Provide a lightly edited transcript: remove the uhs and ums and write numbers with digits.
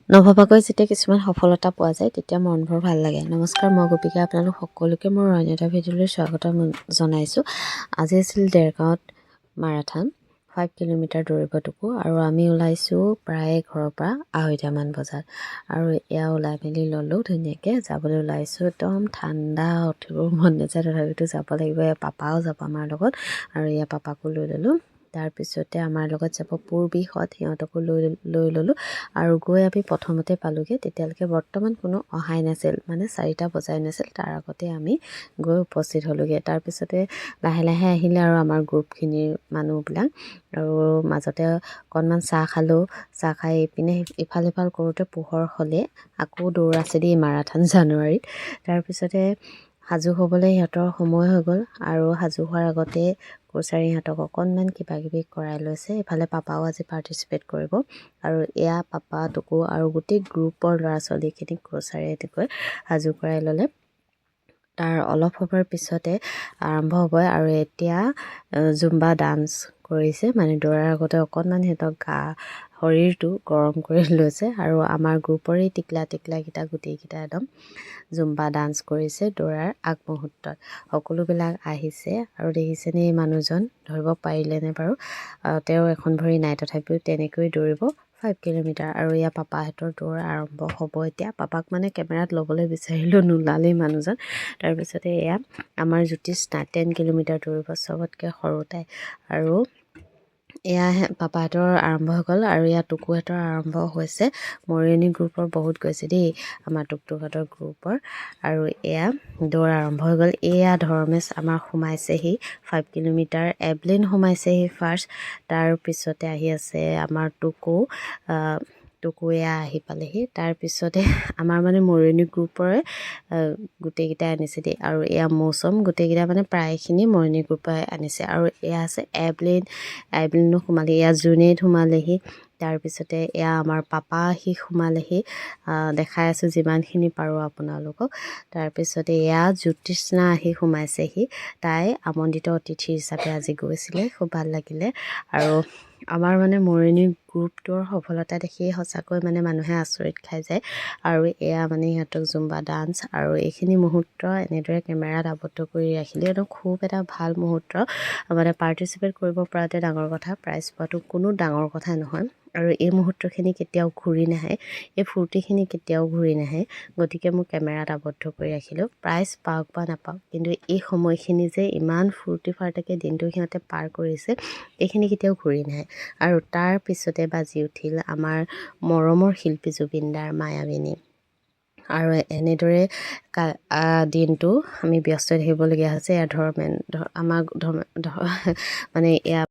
নভবাকৈ যেতিয়া কিছুমান সফলতা পোৱা যায় তেতিয়া মনবোৰ ভাল লাগে। নমস্কাৰ, মই গোপিকা। আপোনালোক সকলোকে মোৰ অন্য এটা ভিডিঅ'লৈ স্বাগতম জনাইছোঁ। আজি আছিল দেৰগাঁৱত মাৰাথন 5 কিলোমিটাৰ দৌৰিব টুকু, আৰু আমি ওলাইছোঁ প্ৰায় ঘৰৰ পৰা 2:30মান বজাত। আৰু এয়া ওলাই মেলি ল'লোঁ, ধুনীয়াকৈ যাবলৈ ওলাইছোঁ। একদম ঠাণ্ডা, উঠিব মন নাযায়, তথাপিতো যাব লাগিব। এয়া পাপাও যাব আমাৰ লগত, আৰু এয়া পাপাকো লৈ ল'লোঁ। তাৰপিছতে আমাৰ লগত যাব পূৰ্বীহঁত, সিহঁতকো লৈ ল'লোঁ। আৰু গৈ আমি প্ৰথমতে পালোঁগৈ। তেতিয়ালৈকে বৰ্তমান কোনো অহাই নাছিল, মানে 4টা বজাই নাছিল। তাৰ আগতে আমি গৈ উপস্থিত হ'লোঁগৈ। তাৰপিছতে লাহে লাহে আহিলে আৰু আমাৰ গ্ৰুপখিনিৰ মানুহবিলাক, আৰু মাজতে অকণমান চাহ খালোঁ। চাহ খাই ইপিনে ইফাল সিফাল কৰোঁতে পোহৰ হ'লে। আকৌ দৌৰ আছে দেই, মাৰাথন জানুৱাৰীত। তাৰপিছতে সাজু হ'বলৈ সিহঁতৰ সময় হৈ গ'ল, আৰু সাজু হোৱাৰ আগতে কোচাৰীহঁতক অকণমান কিবা কিবি কৰাই লৈছে। ইফালে পাপাও আজি পাৰ্টিচিপেট কৰিব, আৰু এয়া পাপা, টুকু আৰু গোটেই গ্ৰুপৰ ল'ৰা ছোৱালীখিনিক কোচাৰী এনেকৈ সাজু কৰাই ল'লে। তাৰ অলপ সময়ৰ পিছতে আৰম্ভ হ'ব, আৰু এতিয়া জুম্বা ডান্স কৰিছে। মানে দৌৰাৰ আগতে অকণমান সিহঁতক শৰীৰটো গৰম কৰি লৈছে, আৰু আমাৰ গ্ৰুপৰে টিকলাকেইটা গোটেইকেইটা একদম জুম্বা ডান্স কৰিছে দৌৰাৰ আগমুহূৰ্তত। সকলোবিলাক আহিছে, আৰু দেখিছেনে এই মানুহজন, ধৰিব পাৰিলেনে বাৰু? তেওঁ এখন ভৰি নাই, তথাপিও তেনেকৈ দৌৰিব 5 কিলোমিটাৰ। আৰু এয়া পাপাহঁতৰ দৌৰ আৰম্ভ হ'ব এতিয়া। পাপাক মানে কেমেৰাত ল'বলৈ বিচাৰিলোঁ, নোলালেই মানুহজন। তাৰপিছতে এয়া আমাৰ জ্যোতিস্না 10 কিলোমিটাৰ দৌৰিব, চবতকৈ সৰু তাই। আৰু এয়া পাপাহঁতৰ আৰম্ভ হৈ গ'ল, আৰু এয়া টুকুহঁতৰ আৰম্ভ হৈছে। মৰিয়নী গ্ৰুপৰ বহুত গৈছে দেই, আমাৰ টুকটুকহঁতৰ গ্ৰুপৰ। আৰু এয়া দৌৰ আৰম্ভ হৈ গ'ল। এয়া ধৰ্মেশ আমাৰ সোমাইছেহি 5 কিলোমিটাৰ। এভলিন সোমাইছেহি ফাৰ্ষ্ট। তাৰপিছতে আহি আছে আমাৰ টুকু এয়া আহি পালেহি। তাৰপিছতে আমাৰ মানে মৰিয়নী গ্ৰুপৰে গোটেইকেইটাই আনিছে দেই। আৰু এয়া মৌচম, গোটেইকেইটা মানে প্ৰায়খিনি মৰিয়নী গ্ৰুপে আনিছে। আৰু এয়া আছে এভলিনো সোমালে, এয়া জুনেইড সোমালেহি। তাৰপিছতে এয়া আমাৰ পাপা আহি সোমালেহি। দেখাই আছোঁ যিমানখিনি পাৰোঁ আপোনালোকক। তাৰপিছতে এয়া জ্যোতিস্না আহি সোমাইছেহি। তাই আমন্ত্ৰিত অতিথি হিচাপে আজি গৈছিলে, খুব ভাল লাগিলে। আৰু আমাৰ মানে মৰিয়নী গ্ৰুপটোৰ সফলতা দেখি সঁচাকৈ মানে মানুহে আচৰিত খাই যায়। আৰু এয়া মানে সিহঁতক জুম্বা ডান্স, আৰু এইখিনি মুহূৰ্ত এনেদৰে কেমেৰাত আবদ্ধ কৰি ৰাখিলে একদম খুব এটা ভাল মুহূৰ্ত। মানে পাৰ্টিচিপেট কৰিব পৰাতে ডাঙৰ কথা, প্ৰাইজ পোৱাটো কোনো ডাঙৰ কথা নহয়। আৰু এই মুহূৰ্তখিনি কেতিয়াও ঘূৰি নাহে, এই ফূৰ্তিখিনি কেতিয়াও ঘূৰি নাহে। গতিকে মোৰ কেমেৰাত আবদ্ধ কৰি ৰাখিলোঁ। প্ৰাইজ পাওক বা নাপাওক, কিন্তু এই সময়খিনি যে ইমান ফূৰ্তি ফাৰ্তাকৈ দিনটো সিহঁতে পাৰ কৰিছে, এইখিনি কেতিয়াও ঘূৰি নাহে। আৰু তাৰ পিছতে বাজি উঠিল আমাৰ মৰমৰ শিল্পী জুবিনদাৰ মায়াবিনী। আৰু এনেদৰে দিনটো আমি ব্যস্ত থাকিবলগীয়া হৈছে। এয়া আমাৰ মানে এয়া